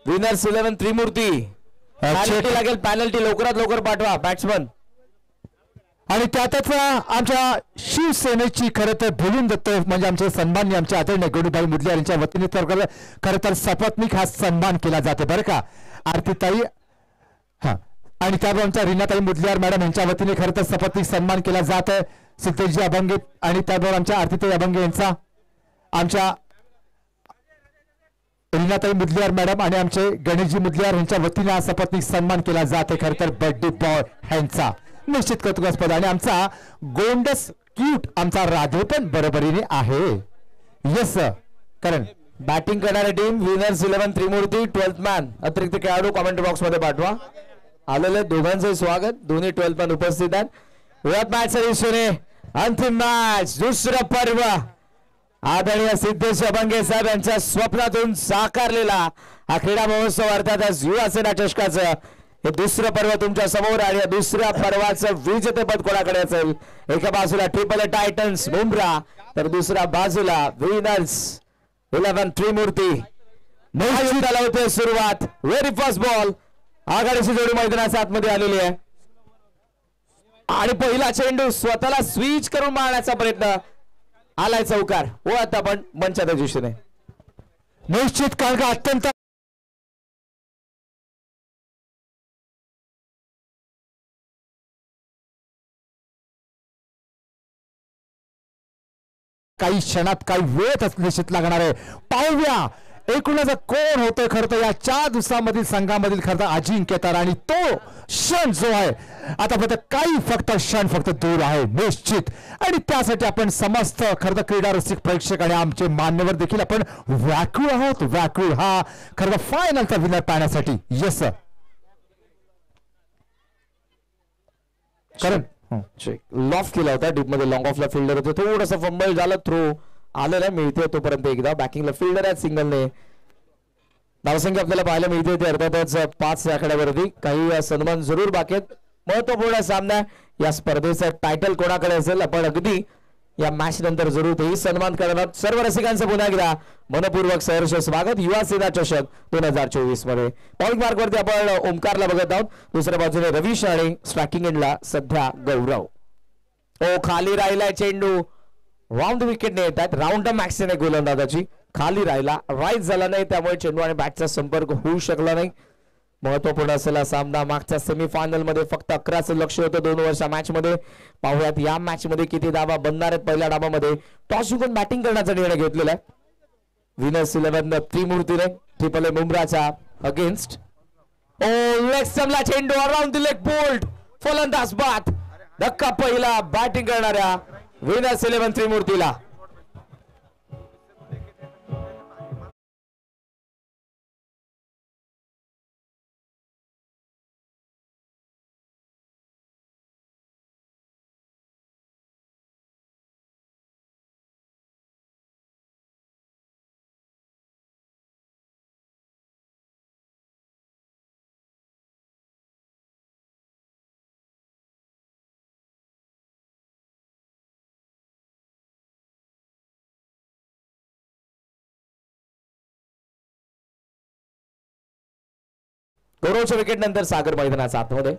Winners 11 त्रिमूर्ती penalty लागेल penalty लवकरात लवकर पाठवा बॅट्समन आणि त्यातच आमच्या शिवसेनेची खरं तर बोलून देतो म्हणजे आमचे सन्माननीय आमचे आदरणीय गोडूभाई मुदलियार यांच्या वतीने तर खरं तर सपत्नीक हा सन्मान केला जातो बरं का आरतीताई हा आणि त्याबरोबर आमच्या रीनाताई मुदलियार मॅडम यांच्या वतीने खरं तर सपत्नीक सन्मान केला जात आहे सिद्धेशजी अभंगे आणि त्याबरोबर आमच्या आरतीताई अभंगे यांचा आमच्या रीनाताई मुदलियार मॅडम आणि आमचे गणेशजी मुदलियार यांच्या वतीने हा सपत्नीक सन्मान केला जाते खरं तर बर्थडे बॉय यांचा निश्चित कौतुकास्पद आणि आमचा गोंडस क्यूट आमचा राधे पण बरोबरीने आहे येस करण बॅटिंग करणारी टीम विनर्स 11 त्रिमूर्ती 12th मॅन अतिरिक्त खेळाडू कमेंट बॉक्स मध्ये पाठवा आलेले दोघांचे स्वागत दोन्ही 12th मॅन उपस्थित आहेत वयात मॅच दिवसाने अंतिम मॅच दुसरं पर्व आदरणीय सिद्धेश अभंगे साहेब यांच्या स्वप्नातून साकारलेला हा क्रीडा महोत्सव अर्थातच युवा सेना चषकाचं हे दुसरं पर्व तुमच्या समोर आणि या दुसऱ्या पर्वाचं विजेतेपद कोणाकडे असेल एका बाजूला ट्रिपल ए टायटन्स मुंब्रा तर दुसऱ्या बाजूला विनर्स 11 त्रिमूर्ती मैदानाला होते सुरुवात व्हेरी फर्स्ट बॉल आघाडीची जोडी मैदानाच्या आतमध्ये आलेली आहे आणि पहिला चेंडू स्वतःला स्विच करून मारण्याचा प्रयत्न आलाय चौकार हो आता आपण मंचाच्या दृष्टीने निश्चित कारण अत्यंत काही क्षणात काही वेळच निश्चित लागणार आहे पाहूया एकूणच कोण होतोय खरं तर या 4 दिवसांमधील संघामधील खरं तर अजिंक्यता आणि तो क्षण जो आहे आता फक्त क्षण दूर आहे निश्चित आणि त्यासाठी आपण समस्त खरं तर क्रीडा रसिक प्रेक्षक आणि आमचे मान्यवर देखील आपण व्याकुळ आहोत व्याकुळ हा खरं तर फायनलचा विनर पाहण्यासाठी येस कारण लॉफ केला होता डीप मध्ये लॉंग ऑफला फिल्डर होते थोडासा फंबल झाला थ्रो आलेला मिळते तोपर्यंत एकदा बॅकिंगला फिल्डर आहे सिंगलने धावसंख्या आपल्याला पाहायला मिळते ते अर्थातच 5 आकड्यावरती काही सन्मान जरूर बाकी आहेत महत्वपूर्ण सामना या स्पर्धेचा टायटल कोणाकडे असेल आपण अगदी या मॅच नंतर जरूर तेही सन्मान करणार सर्व रसिकांचं पुन्हा एकदा मनपूर्वक सहर्ष स्वागत युवा सेना चषक 2024 मध्ये पॉइंट मार्क वरती आपण ओमकारला बघत आहोत दुसऱ्या बाजूने रवीश आणि स्ट्रायकिंग एंडला सध्या गौरव ओ खाली राहिलाय चेंडू राऊंड विकेटने येत आहेत राऊंड मॅक्सने गोलंदाजाची खाली राहिला राईट झाला नाही त्यामुळे चेंडू आणि बॅटचा संपर्क होऊ शकला नाही महत्वपूर्ण असलेला सामना मागच्या सेमीफायनल मध्ये फक्त 11चं लक्ष होतं 2 वर्षा मॅच मध्ये पाहूयात या मॅच मध्ये किती धावा बनणार आहेत पहिल्या डावामध्ये टॉस जिंकून बॅटिंग करण्याचा निर्णय घेतलेला आहे विनर्स 11 त्रिमूर्तीने ट्रिपल ए मुंब्राच्या अगेन्स्ट ओ लेग स्टंपला चेंडू अराउंड द लेग बोल्ड फलंदाज बाद धक्का पहिला बॅटिंग करणाऱ्या विनर्स 11 त्रिमूर्तीला गौरवच्या विकेट नंतर सागर मैदानाच्या आतमध्ये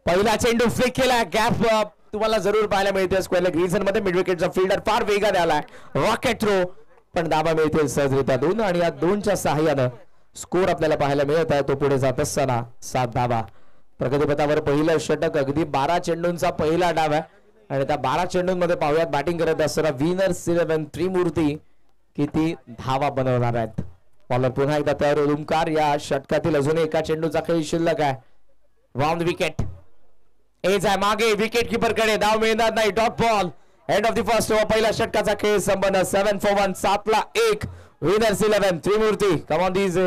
पहिला चेंडू फ्लिक केला गॅप तुम्हाला जरूर पाहायला मिळते स्क्वेअर लेग रीजन मध्ये मिड विकेटचा फिल्डर फार वेगाने आलाय रॉकेट थ्रो पण धावा मिळतील सहजरित्या 2 आणि या 2च्या सहाय्यानं स्कोर आपल्याला पाहायला मिळत आहे तो पुढे जात असताना 7 धावा प्रगतीपथावर पहिलं षटक अगदी 12 चेंडूंचा पहिला डाव आहे आणि त्या 12 चेंडूंमध्ये पाहूयात बॅटिंग करत असताना विनर्स 11 त्रिमूर्ती किती धावा बनवणार आहेत बॉलर पुन्हा एकदा तयार ओमकार या षटकातील अजून एका चेंडूचा खेळ शिल्लक आहे राऊंड विकेट एज आहे मागे विकेट कीपर कडे धाव मिळणार नाही dot ball end of the first over पहिला षटकाचा खेळ संपन्न 7 for 1 7 ला 1 winners 11 Trimurti come on these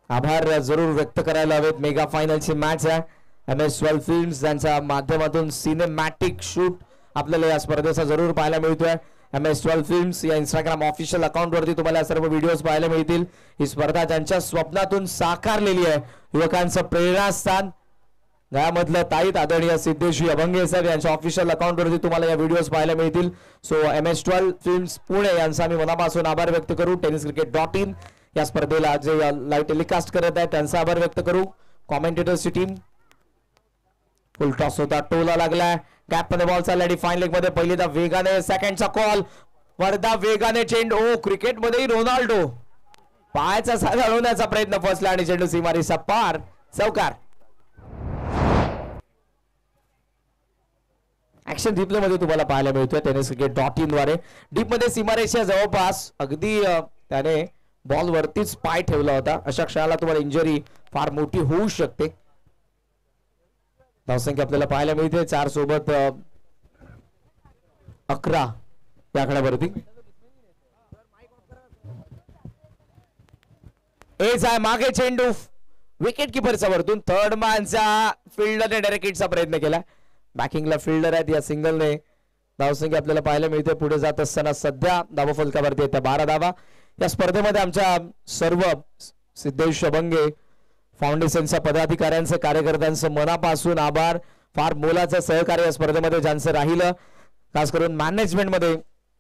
आभार जरूर व्यक्त करायला हवेत मेगा फायनलची मॅच आहे MS12 फिल्म्स यांच्या माध्यमातून सिनेमॅटिक शूट आपल्याला या स्पर्धेचा जरूर पाहायला मिळतोय MS12 फिल्म्स या इंस्टाग्राम ऑफिशियल अकाउंट वरती तुम्हाला सर्व व्हिडिओज पाहायला मिळतील ही स्पर्धा ज्यांच्या स्वप्नातून साकारलेली आहे युवकांचं प्रेरणास्थान गळ्यामधलं ताईत आदरणीय सिद्धेश्वरी अभंगे सर यांच्या ऑफिशियल अकाउंटवरती तुम्हाला या व्हिडिओज पाहायला मिळतील. सो MS12 फिल्म्स पुणे यांचा आम्ही मनापासून आभार व्यक्त करू. tenniscricket.in या स्पर्धेला जे लाईव्ह टेलिकास्ट करत आहे त्यांचा आभार व्यक्त करू. कॉमेंटेटर्सची टीम. फुल टॉस होता, टोला लागलाय, गॅप मध्ये बॉल चालला, डिफाईन लेग मध्ये पहिल्यांदा वेगाने सेकंडचा कॉल, वर्धा वेगाने चेंडू. क्रिकेट मध्ये रोनाल्डो पायाचा साथ हलवण्याचा प्रयत्न फसला आणि चेंडू सीमारेषा पार. चौकार. ऍक्शन डीप मध्ये तुम्हाला पाहायला मिळतोय tenniscricket.in द्वारे. डीप मध्ये सीमारेषा जवळपास अगदी त्याने बॉल वरतीच पाय ठेवला होता. अशा क्षणाला तुम्हाला इंजरी फार मोठी होऊ शकते. धावसंख्या आपल्याला पाहायला मिळते 4 सोबत 11 या आकड्यावरती. एज आहे मागे चेंडू विकेट किपरच्या वरतून थर्ड मॅनचा फिल्डरने डायरेक्ट हिटचा प्रयत्न केला. बॅकिंगला फिल्डर आहेत या सिंगलने. धावसंख्या आपल्याला पाहायला मिळते पुढे जात असताना सध्या धावा फलकावरती येत्या 12 धावा. या स्पर्धेमध्ये आमच्या सर्व सिद्धेश अभंगे फाउंडेशनच्या पदाधिकाऱ्यांचं कार्यकर्त्यांचं मनापासून आभार. फार मोलाचं सहकार्य या स्पर्धेमध्ये ज्यांचं राहिलं, खास करून मॅनेजमेंट मध्ये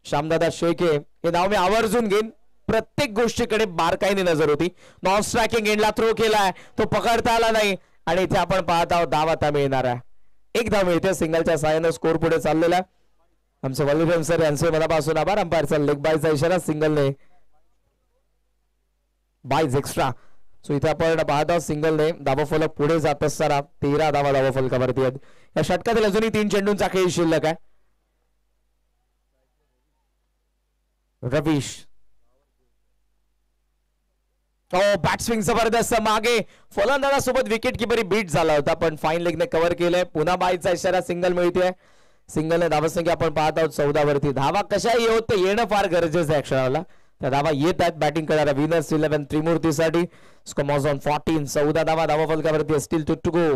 श्यामदादा शेळके हे नाव मी आवर्जून घेईन. प्रत्येक गोष्टीकडे बारकाईने नजर होती. नॉन स्ट्रायकिंग एंडला थ्रो केलाय, तो पकडता आला नाही आणि इथे आपण पाहत आहोत धाव आता मिळणार आहे. एक धाव मिळते सिंगलच्या सहाय्याने स्कोर पुढे चाललेला. आमचे वल्लभम सर यांचे मनापासून आभार. अंपायरचा लेग बायचा इशारा, सिंगलने बायज एक्स्ट्रा. सो इथे आपण पाहत आहोत सिंगलने धावफलक पुढे जात असताना 13 धावा धावफलकावरती आहेत. या षटकातील अजूनही 3 चेंडूंचा खेळ शिल्लक आहे. रवीश बॅट्सविंग जबरदस्त मागे फलंदाजासोबत विकेट किपरी बीट झाला होता पण फाईन लेगने कव्हर केलंय. पुन्हा बायचा इशारा, सिंगल मिळते. सिंगलने धावसंख्या आपण पाहत आहोत 14 वरती. धावा कशाही होत ते येणं फार गरजेचं आहे क्षणाला. त्या धावा येत आहेत बॅटिंग करणाऱ्या विनर्स 11 त्रिमूर्तीसाठी. Score on 14. 14 धावा धावफलकावरती स्टील टू गो.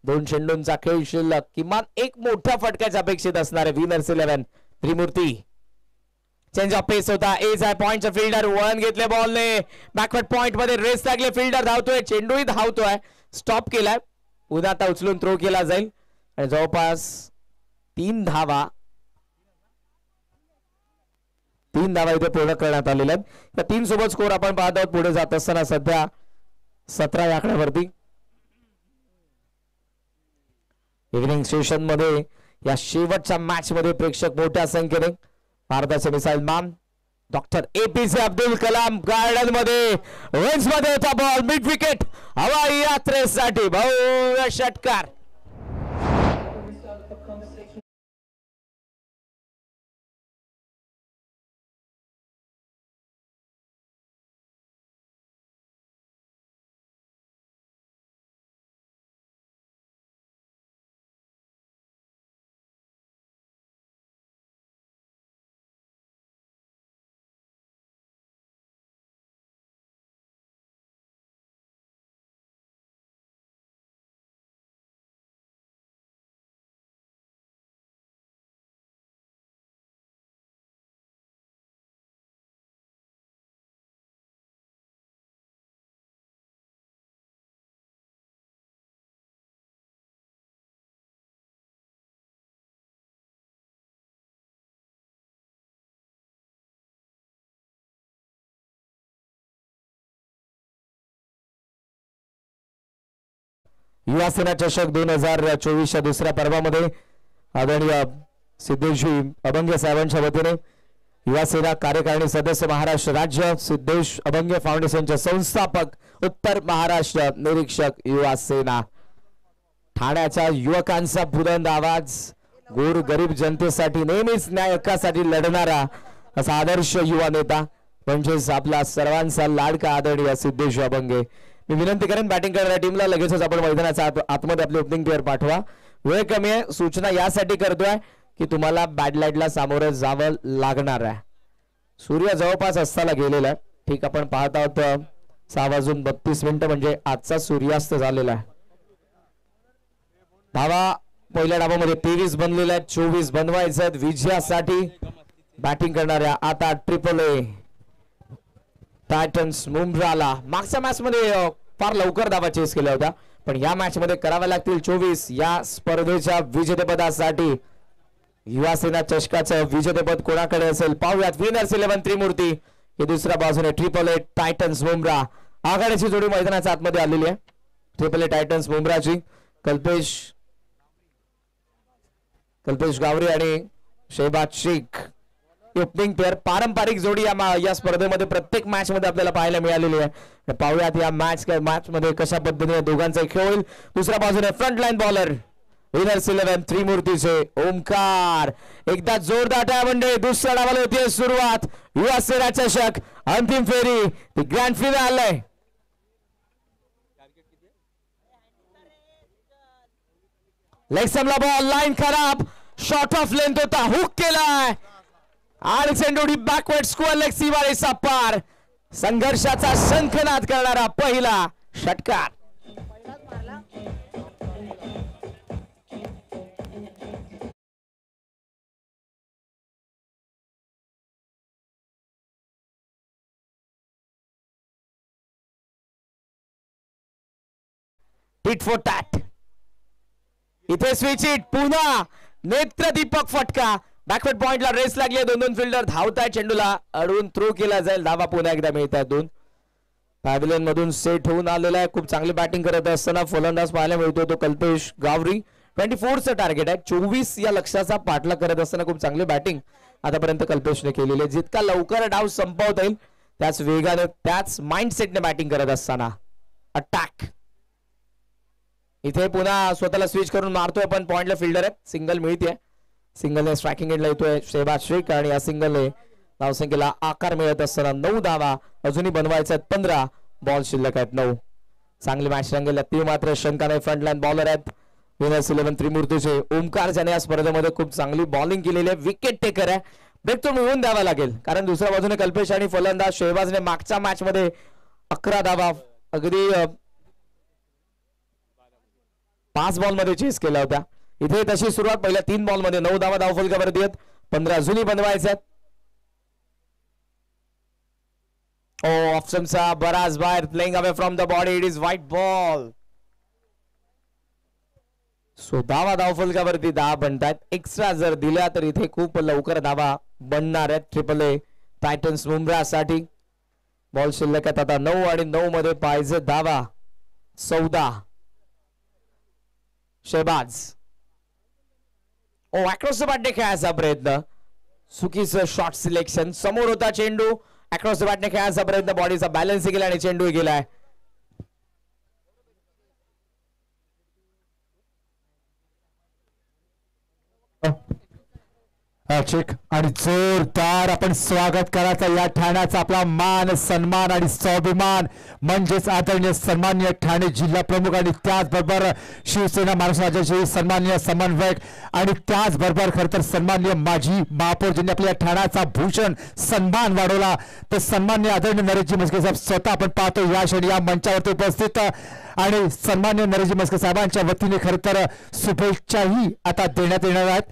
2 चेंडूंचा खेळ शिल्लक. किमान एक मोठ्या फटक्याच्या अपेक्षित असणारे विनर्स 11 त्रिमूर्ती. चेंज ऑफ पेस होता. एज आहे पॉइंटचा फिल्डर वळण घेतले बॉलने. बॅकवर्ड पॉइंट मध्ये रेस लागले. फिल्डर धावतोय, चेंडूही धावतोय. स्टॉप केलाय. पुन्हा आता उचलून थ्रो केला जाईल आणि जवळपास 3 धावा इथे पूर्ण करण्यात आलेल्या आहेत. या 3 सोबत स्कोर आपण पाहत आहोत पुढे जात असताना सध्या 17 या आकड्यावरती. इव्हिनिंग सेशन मध्ये या शेवटच्या मॅच मध्ये प्रेक्षक मोठ्या संख्येने. भारताचे missile man doctor APJ Abdul Kalam garden मध्ये रेंज मध्ये होता बॉल. मिड विकेट हवाई यात्रेसाठी भव्य षटकार. युवा सेना चषक 2024च्या दुसऱ्या पर्वामध्ये आदरणीय सिद्धेशजी अभंगे साहेबांच्या वतीने युवा सेना कार्यकारिणी सदस्य महाराष्ट्र राज्य सिद्धेश अभंगे फाउंडेशनचे संस्थापक उत्तर महाराष्ट्र निरीक्षक युवा सेना. ठाण्याच्या युवकांचा बुलंद आवाज, गोर गरीब जनतेसाठी नेहमीच न्याय हक्कासाठी लढणारा असा आदर्श युवा नेता म्हणजेच आपला सर्वांचा लाडका आदरणीय सिद्धेश अभंगे. मी विनंती करेन बॅटिंग करणाऱ्या टीमला लगेचच आपण मैदानाच्या आतमध्ये आपले ओपनिंग प्लेअर पाठवा. वेळ कमी आहे. सूचना यासाठी करतोय की तुम्हाला बॅड लाईटला सामोरं जावं लागणार आहे. सूर्य जवळपास अस्ताला गेलेला आहे. ठीक आपण पाहत आहोत 6:32 म्हणजे आजचा सूर्यास्त झालेला आहे. धावा पहिल्या डावामध्ये 23 बनलेल्या आहेत. 24 बनवायचे आहेत विजयासाठी. बॅटिंग करणाऱ्या आता AAA टायटन्स मुंब्राला मागच्या मॅच मध्ये फार लवकर धावा चेस केल्या होत्या पण या मॅच मध्ये कराव्या लागतील 24 या स्पर्धेच्या विजेतेपदासाठी. युवा सेना चषकाचं विजेतेपद कोणाकडे असेल पाहूयात. विनर्स 11 त्रिमूर्ती हे दुसऱ्या बाजूने 888 टायटन्स मुंब्रा. आघाडीची जोडी मैदानाच्या आतमध्ये आलेली आहे. 888 टायटन्स मुंब्राची कल्पेश गावरे आणि शेहबाज शेख ओपनिंग पेअर. पारंपरिक जोडी या स्पर्धेमध्ये प्रत्येक मॅच मध्ये आपल्याला पाहायला मिळालेली आहे. पाहूयात या मॅच मध्ये कशा पद्धतीने दोघांचा खेळ होईल. दुसऱ्या बाजूने फ्रंट लाईन बॉलर विनर्स 11 त्रिमूर्तीचे ओमकार. एकदा जोरदार टाळ्या. दुसऱ्या डावाला होती सुरुवात. युवा सेना चषक अंतिम फेरी ती ग्रँड फिनाले आहे. लेग समला बॉल लाईन खराब. शॉर्ट ऑफ लेंथ होता. हुक केलाय आणि चेंडू बॅकवर्ड स्क्वेअर लेग सीमारेषा पार. संघर्षाचा शंखनाद करणारा पहिला षटकार. Tit for tat. इथे स्विच इट. पुन्हा नेत्रदीपक फटका. बॅकवर्ड पॉइंटला रेस लागली. दोन फिल्डर धावताय. चेंडूला अडवून थ्रो केला जाईल. धावा पुन्हा एकदा मिळतात. दोन पॅव्हिलियन मधून सेट होऊन आलेला आहे. खूप चांगली बॅटिंग करत असताना फलंदाज पाहायला मिळतो तो कल्पेश गावरी. 24चं टार्गेट आहे. 24 या लक्ष्याचा पाठलाग करत असताना खूप चांगली बॅटिंग आतापर्यंत कल्पेशने केलेली आहे. जितका लवकर डाव संपवता येईल त्याच वेगाने त्याच माइंडसेटने बॅटिंग करत असताना अटॅक. इथे पुन्हा स्वतःला स्विच करून मारतोय पण पॉइंटला फिल्डर आहे. सिंगल मिळते. सिंगलने स्ट्रायकिंग एंडला येतोय शेहबाज शेख आणि या सिंगलने धावसंख्येला आकार मिळत असताना 9 धावा अजूनही बनवायच्या आहेत. 15 बॉल शिल्लक आहेत. 9 चांगली मॅच रंगेल. ती मात्र शंका नाही. फ्रंट लाईन बॉलर आहेत विनर्स 11 त्रिमूर्तीचे ओमकार ज्याने या स्पर्धेमध्ये खूप चांगली बॉलिंग केलेली आहे. विकेट टेकर आहे. ब्रेक तो मिळवून द्यावा लागेल कारण दुसऱ्या बाजूने कल्पेश आणि फलंदाज शेहबाजने मागच्या मॅच मध्ये 11 धावा अगदी 5 बॉल मध्ये चेस केल्या होत्या. इथे तशी सुरुवात पहिल्या 3 बॉल मध्ये 9 धावा धावफलकावरती आहेत. 15 अजूनही बनवायचे आहेत. ऑप्शनचा बराच बाहेर. Playing away from the body. It is white ball. So धावा धावफलकावरती 10 बनतात. एक्स्ट्रा जर दिल्या तर इथे खूप लवकर धावा बनणार आहेत. AAA Titans मुंब्रासाठी. बॉल शिल्लक आहेत आता 9 आणि 9 मध्ये पाहिजे धावा 14. शेहबाज अक्रॉस द बॅटने खेळायचा प्रयत्न. चुकीचं शॉट सिलेक्शन. समोर होता चेंडू. अक्रॉस द बॅटने खेळायचा प्रयत्न. बॉडीचा बॅलन्स गेला आणि चेंडू गेलाय. चेक आणि जोरदार आपण स्वागत करायचा या ठाण्याचा आपला मान सन्मान आणि स्वाभिमान म्हणजेच आदरणीय सन्माननीय ठाणे जिल्हा प्रमुख आणि त्याचबरोबर शिवसेना महाराष्ट्र राज्याचे सन्माननीय समन्वयक आणि त्याचबरोबर खरं तर सन्माननीय माजी महापौर ज्यांनी आपल्या ठाण्याचा भूषण सन्मान वाढवला तर सन्माननीय आदरणीय नरेशजी म्हस्के साहेब स्वतः आपण पाहतो या क्षणी या मंचावरती उपस्थित आणि सन्माननीय नरेशजी म्हस्के साहेबांच्या वतीने खरं तर शुभेच्छाही आता देण्यात येणार आहेत.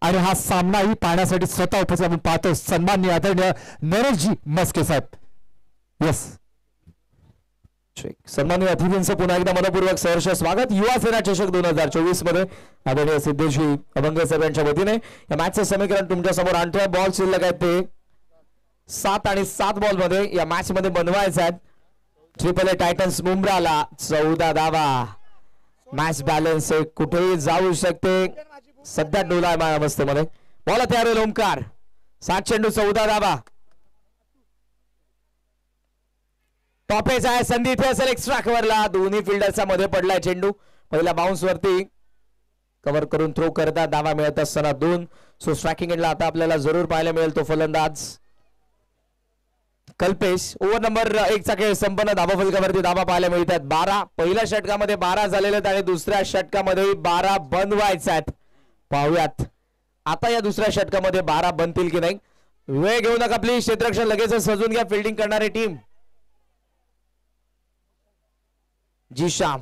आणि हा सामनाही पाहण्यासाठी स्वतः उपस्थित आपण पाहतो सन्माननीय आदरणीय नरेशजी म्हस्के साहेब. यस सन्माननीय अतिथींचं पुन्हा एकदा मनपूर्वक सहर्ष स्वागत. युवा सेना चषक 2024 मध्ये आदरणीय सिद्धेशजी अभंग साहेब यांच्या वतीने या मॅचचं समीकरण तुमच्या समोर आणतोय. बॉल शिल्लक आहेत ते 7 आणि 7 बॉल मध्ये या मॅच मध्ये बनवायचे आहेत. AAA टायटन्स मुंब्राला 14 धावा. मॅच बॅलन्स कुठेही जाऊ शकते. सध्या डोला आहे अवस्थेमध्ये. बॉल तयार होईल. ओमकार 7 चेंडू 14 धावा. टॉपेज आहे. संधी इथे असेल एक्स्ट्रा कव्हरला. दोन्ही फिल्डरचा मध्ये पडलाय चेंडू. पहिला बाउन्स वरती कव्हर करून थ्रो करतात. धावा मिळत असताना 2. सो स्ट्रायकिंग एंडला आता आपल्याला जरूर पाहायला मिळेल तो फलंदाज कल्पेश. ओव्हर नंबर 1 चा खेळ संपन्न. धावा फलकावरती धावा पाहायला मिळतात 12. पहिल्या षटकामध्ये 12 झालेले आहेत आणि दुसऱ्या षटकामध्ये 12 बनवायचे आहेत. पाहूयात आता या दुसऱ्या षटकामध्ये 12 बनतील की नाही. वेळ घेऊ नका प्लीज. क्षेत्ररक्षण लगेच सजून घ्या. फिल्डिंग करणारी टीम जीशाम.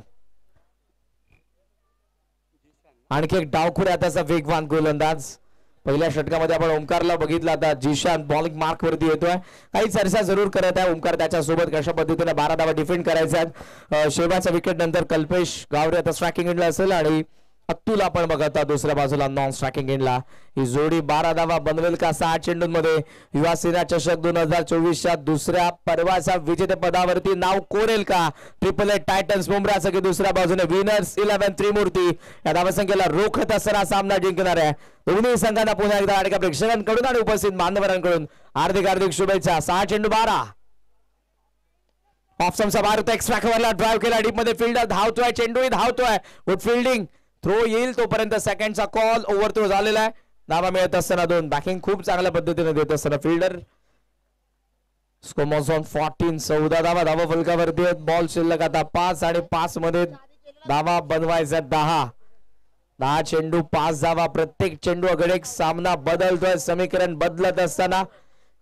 आणखी एक डावखुऱ्या त्याचा वेगवान गोलंदाज पहिल्या षटकामध्ये आपण ओमकारला बघितलं, आता जिशान बॉलिंग मार्क वरती येतोय, काही चर्चा जरूर करत आहे ओमकार त्याच्यासोबत कशा पद्धतीने 12 धावा डिफेंड करायचा आहेत. शेवटच्या विकेट नंतर कल्पेश गावरे आता स्ट्रायकिंग एंडला असेल आणि अतुल आपण बघता दुसऱ्या बाजूला नॉन स्ट्रायकिंग एंडला. ही जोडी 12 धावा बनवेल का 6 चेंडूंमध्ये? युवा सेना चषक 2024च्या दुसऱ्या पर्वाचा विजेतेपदावरती नाव कोरेल का? ट्रिपल ए टायटन्स मुंब्राचं की दुसऱ्या बाजूने विनर्स 11 त्रिमूर्ती या धावसंख्येला रोखत असणारा सामना जिंकणार आहे. दोन्ही संघांना पुन्हा एकदा आणि प्रेक्षकांकडून आणि उपस्थित मान्यवरांकडून हार्दिक हार्दिक शुभेच्छा. 6 चेंडू 12. ऑप्शनचा भारत एक्स्ट्रा कव्हरला ड्राइव्ह केला, डीप मध्ये फिल्डर धावतोय, चेंडूही धावतोय, गुड फिल्डिंग, थ्रो येईल तोपर्यंत सेकंडचा कॉल, ओव्हर थ्रो झालेला आहे. धावा मिळत असताना 2, बॅकिंग खूप चांगल्या पद्धतीने देत असताना फिल्डर. स्कोमॉझॉन 14 14 धावा धावा फलकावरती आहेत. बॉल शिल्लक आता 5 आणि 5 मध्ये धावा बनवायचा 10 चेंडू 5 धावा. प्रत्येक चेंडूकडे एक सामना बदलतोय, समीकरण बदलत असताना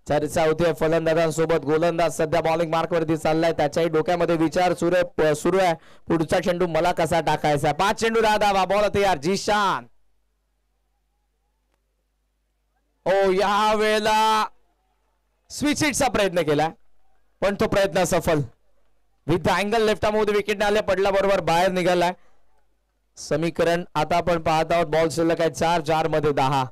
चर्चा होते फलंदाजांसोबत. गोलंदाज सध्या बॉलिंग मार्क वरती चाललाय, त्याच्याही डोक्यामध्ये विचार सुरू आहे पुढचा चेंडू मला कसा टाकायचा. 5 चेंडू 10 धावा. बॉल तयार, जिशान. या वेळेला स्विच हिटचा प्रयत्न केला पण तो प्रयत्न सफल. With the angle left arm मध्ये विकेट आले, पडला बरोबर बाहेर निघालाय. समीकरण आता आपण पाहत आहोत. बॉल शिल्लक आहे 4 मध्ये 10.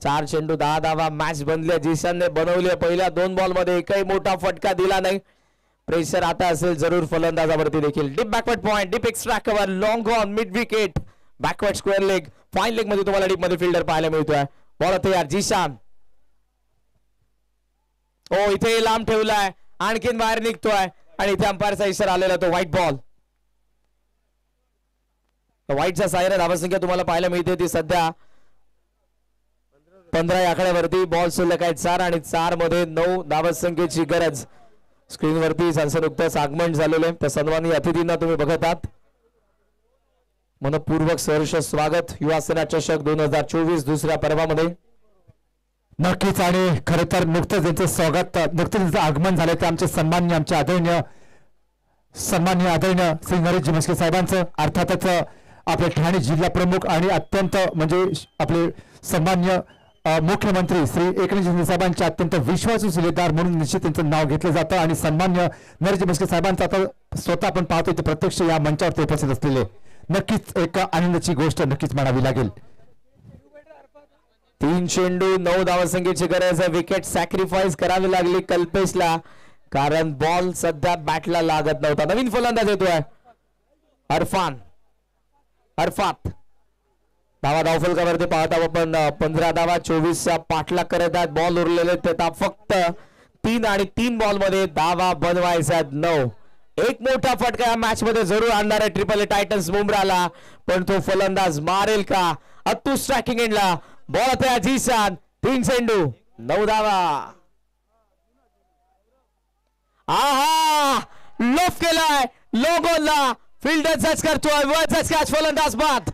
4 चेंडू 10 धावा. मॅच बनली, जिशानने बनवली. पहिल्या 2 बॉल मध्ये एकही मोठा फटका दिला नाही. प्रेशर आता असेल जरूर फलंदाजावरती देखील. Deep backward point, deep extra cover, long on, mid wicket, backward square leg, fine leg मध्ये तुम्हाला डीप मध्ये फिल्डर पाहायला मिळतोय. बॉल तयार, जिशान. इथे लांब ठेवलाय, आणखीन बाहेर निघतोय आणि इथे अंपायरचा इशारा आलेला, तो व्हाईट बॉल. व्हाईटचा सायरा धावसंख्या तुम्हाला पाहायला मिळते ती सध्या 15 या आकड्यावरती. बॉल शिल्लक आहे 4 आणि 4 मध्ये 9 धावसंख्येची गरज. स्क्रीनवरती नुकतंच आगमन झालेलं आहे, त्या सन्माननीय अतिथींना तुम्ही बघत आहात. मनपूर्वक सहर्ष स्वागत युवा सेना चषक 2024 दुसऱ्या पर्वामध्ये. नक्कीच, आणि खरं तर नुकतंच त्यांचं स्वागत, नुकतंच त्यांचं आगमन झालं ते आमचे सन्माननीय, आमचे आदरणीय श्री नरेशजी म्हस्के साहेबांचं. अर्थातच आपले ठाणे जिल्हा प्रमुख आणि अत्यंत म्हणजे आपले सन्माननीय मुख्यमंत्री श्री एकनाथ शिंदे साहेबांचे अत्यंत विश्वासू सल्लेदार म्हणून निश्चित त्यांचं नाव घेतलं जातं. आणि सन्माननीय नरेशजी म्हस्के साहेबांचं आता स्वतः आपण पाहतो ते प्रत्यक्ष या मंचावरती उपस्थित असलेले नक्कीच एक आनंदाची गोष्ट नक्कीच म्हणावी लागेल. 3 चेंडू 9 धावसंख्येची गरज आहे. विकेट सॅक्रिफाईस करावी लागली कल्पेशला, कारण बॉल सध्या बॅटला लागत नव्हता. नवीन फलंदाज येतोय अरफात. धावफलकावरती पाहता आपण 15 धावा 24चा पाठलाग करत आहेत. बॉल उरलेले ते फक्त 3 आणि 3 बॉल मध्ये धावा बनवायच्या 9. एक मोठा फटका या मॅच मध्ये जरूर आणणार आहे ट्रिपल ए टायटन्स मुंब्राला, पण तो फलंदाज मारेल का? अतुल स्ट्रायकिंग एंडला. बॉल तयार, जिशान. 3 चेंडू 9 धावा. लॉफ केलाय, लो बॉलला फिल्डर जज करतोय, वरचाच कॅच, फलंदाज बाद.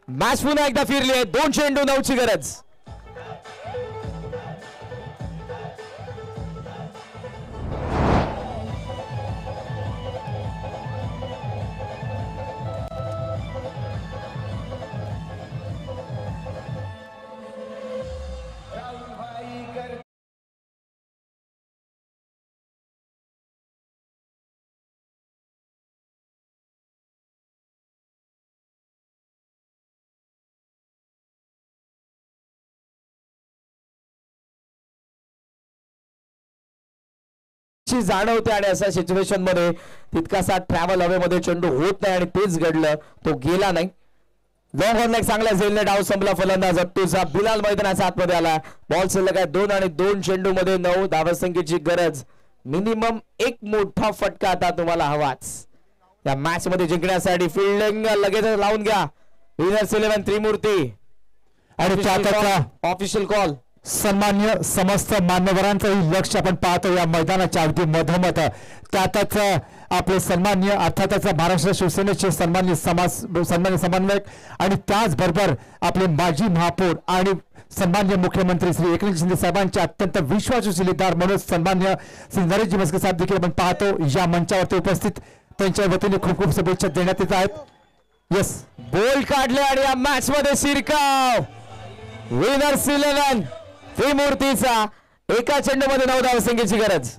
मॅच पुन्हा एकदा फिरली आहे. 2 चेंडू 9 ची गरज. जाणवते आणि अशा सिच्युएशन मध्ये तितकासा ट्रॅव्हल हवे मध्ये चेंडू होत नाही आणि तेच घडलं, तो गेला नाही. लॉंग ऑन एक चांगला झेलने डाव संपला. फलंदाज अत्तूचा. बिलाल मैदानाच्या आतमध्ये आला. बॉल शिल्लक आहे 2 आणि 2 चेंडू मध्ये 9 धावसंख्येची गरज. मिनिमम एक मोठा फटका आता तुम्हाला हवाच या मॅच मध्ये जिंकण्यासाठी. फिल्डिंग लगेच लावून घ्या. विनर्स 11 त्रिमूर्ती आणि त्याचा ऑफिशियल कॉल. सन्मान्य समस्त मान्यवरांचंही लक्ष आपण पाहतो या मैदानाच्या अगदी मधोमध. त्यातच आपले सन्मान्य अर्थातच महाराष्ट्र शिवसेनेचे सन्मान्य समन्वयक आणि त्याचबरोबर आपले माजी महापौर आणि सन्मान्य मुख्यमंत्री श्री एकनाथ शिंदे साहेबांचे अत्यंत विश्वासू सल्लेदार म्हणून सन्मान्य श्री नरेशजी म्हस्के साहेब देखील आपण पाहतो या मंचावरती उपस्थित. त्यांच्या वतीने खूप खूप शुभेच्छा देण्यात येत आहेत. बोल्ड काढले आणि या मॅच मध्ये शिरकाव. विनर्स 11 त्रिमूर्तीचा एका चेंडूमध्ये 9 धावसंख्येची गरज.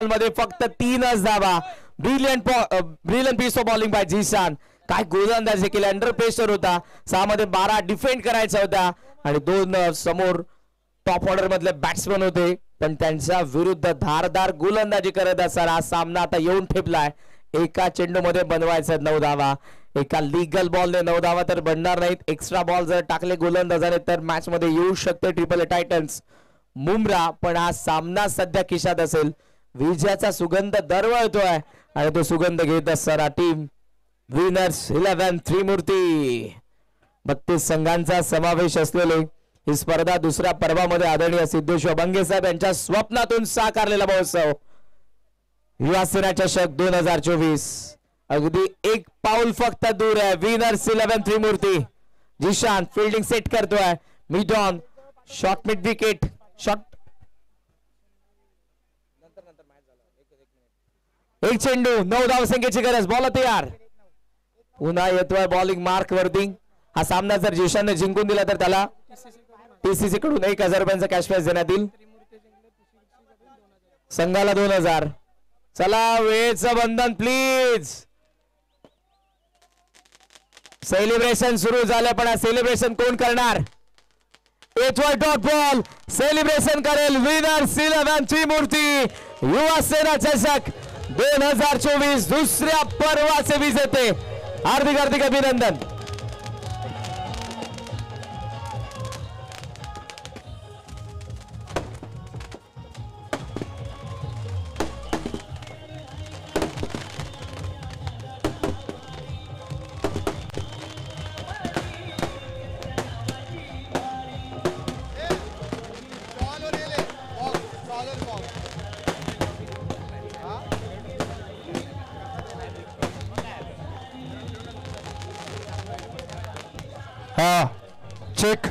मध्ये फक्त 3च धावा. Brilliant piece of bowling by Zeeshan. काय गोलंदाजी केली, अंडर प्रेशर होता. 6 मध्ये 12 डिफेंड करायचा होता आणि 2 समोर टॉप ऑर्डर मधले बॅट्समन होते, पण त्यांच्या विरुद्ध धारदार गोलंदाजी करत असताना हा सामना आता येऊन ठेपलाय. एका चेंडू मध्ये बनवायचा 9 धावा. एका लिगल बॉलने 9 धावा तर बनणार नाहीत. एक्स्ट्रा बॉल जर टाकले गोलंदाजाने तर मॅच मध्ये येऊ शकते ट्रिपल ए टायटन्स मुंब्रा. पण हा सामना सध्या खिशात असेल. विजयाचा सुगंध दरवळतोय आणि तो सुगंध घेत असताना टीम विनर्स 11 त्रिमूर्ती 32 संघांचा समावेश असलेले ही स्पर्धा दुसऱ्या पर्वामध्ये आदरणीय सिद्धेश्वर बंगे साहेब यांच्या स्वप्नातून साकारलेला महोत्सव युवा सेना चषक 2024 अगदी एक पाऊल फक्त दूर आहे. विनर्स 11 त्रिमूर्ती. जिशान फील्डिंग सेट करतोय. Mid on short mid wicket shot. एक चेंडू 9 धावसंख्येची गरज. बॉल तयार. पुन्हा येतोय बॉलिंग मार्क वर्दिंग. हा सामना जर जिशानने जिंकून दिला तर त्याला टीसीसी कडून 1000 रुपयांचा कॅश प्राइज देण्यात येईल. संघाला 2000. चला वेळेचं बंधन प्लीज. सेलिब्रेशन सुरू झालं पण सेलिब्रेशन कोण करणार. येतोय डॉट बॉल. सेलिब्रेशन करेल विनर्स 11 त्रिमूर्ती युवा सेना चषक 2024 दुसऱ्या पर्वाचे विजेते. हार्दिक हार्दिक अभिनंदन. चेक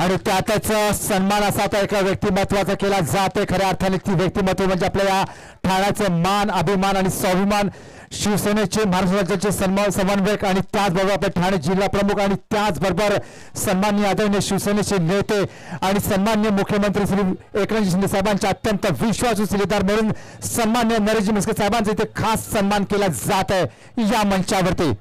आणि त्यातच सन्मान असा आता एका व्यक्तिमत्वाचा केला जाते. खऱ्या अर्थाने ती व्यक्तिमत्व म्हणजे आपल्या या ठाण्याचे मान अभिमान आणि स्वाभिमान. शिवसेनेचे महाराष्ट्र राज्याचे समन्वयक आणि त्याचबरोबर आपले ठाणे जिल्हा प्रमुख आणि त्याचबरोबर सन्माननीय आदरणीय शिवसेनेचे नेते आणि सन्माननीय मुख्यमंत्री श्री एकनाथ शिंदे साहेबांचे अत्यंत विश्वासू शिलेदार म्हणून सन्माननीय नरेशजी म्हस्के साहेबांचा इथे खास सन्मान केला जात आहे या मंचावरती.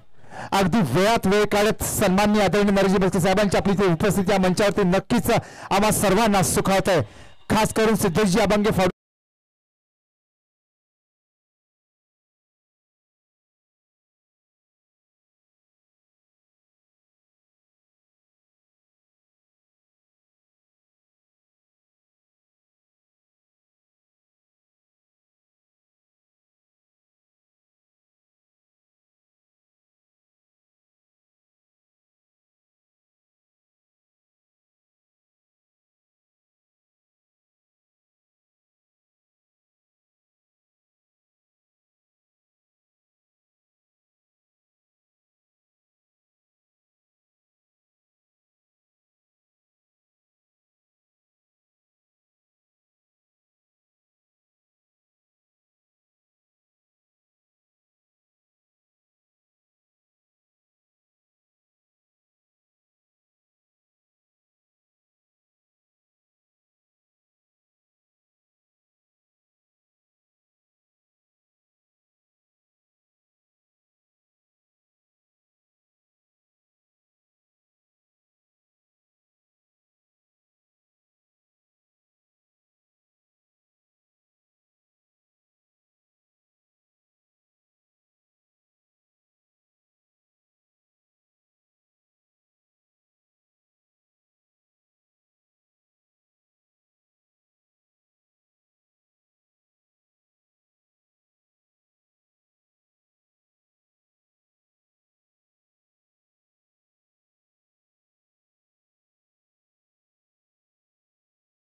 अगदी वेळात वेळ काढत सन्माननीय आदरणीय नरेशजी म्हस्के साहेबांची आपली उपस्थिती या मंचावरती नक्कीच आम्हा सर्वांना सुखावत आहे. खास करून सिद्धेशजी अभंगे